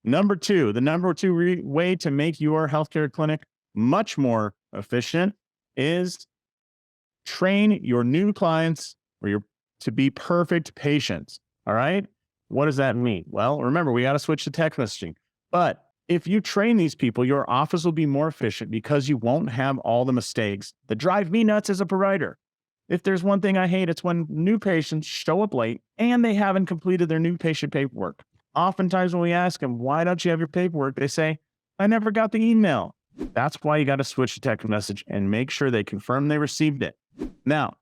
The number two way to make your healthcare clinic much more efficient is train your new clients to be perfect patients. All right. What does that mean? Well, remember, we got to switch to text messaging. But if you train these people, your office will be more efficient because you won't have all the mistakes that drive me nuts as a provider. If there's one thing I hate, it's when new patients show up late and they haven't completed their new patient paperwork. Oftentimes when we ask them, why don't you have your paperwork? They say, I never got the email. That's why you got to switch to text message and make sure they confirm they received it. Now,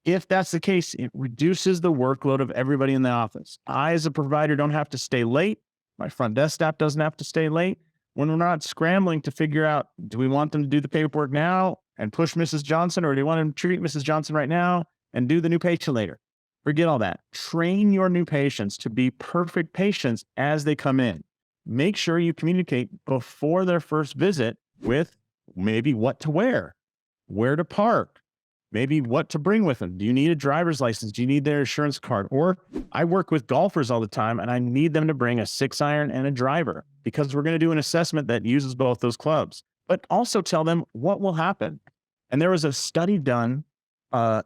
if that's the case, it reduces the workload of everybody in the office. I, as a provider, don't have to stay late. My front desk staff doesn't have to stay late. When we're not scrambling to figure out, do we want them to do the paperwork now and push Mrs. Johnson, or do you want them to treat Mrs. Johnson right now and do the new patient later? Forget all that. Train your new patients to be perfect patients as they come in. Make sure you communicate before their first visit with maybe what to wear, where to park, maybe what to bring with them. Do you need a driver's license? Do you need their insurance card? Or I work with golfers all the time and I need them to bring a 6-iron and a driver because we're going to do an assessment that uses both those clubs, but also tell them what will happen. And there was a study done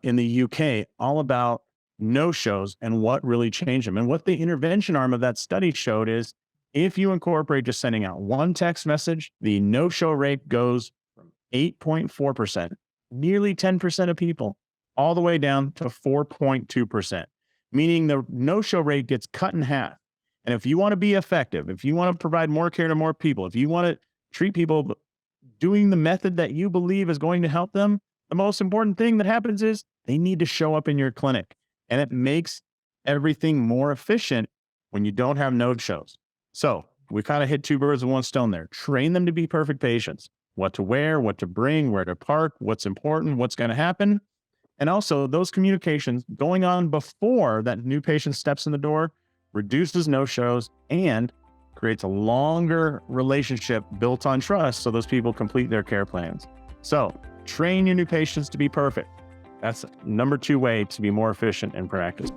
in the UK all about no-shows and what really changed them. And what the intervention arm of that study showed is if you incorporate just sending out one text message, the no-show rate goes from 8.4%, nearly 10% of people, all the way down to 4.2%, meaning the no-show rate gets cut in half. And if you want to be effective, if you want to provide more care to more people, if you want to treat people doing the method that you believe is going to help them, the most important thing that happens is they need to show up in your clinic. And it makes everything more efficient when you don't have no-shows. So we kind of hit two birds with one stone there. Train them to be perfect patients. What to wear, what to bring, where to park, what's important, what's going to happen. And also those communications going on before that new patient steps in the door reduces no-shows and creates a longer relationship built on trust so those people complete their care plans. So train your new patients to be perfect. That's number two way to be more efficient in practice.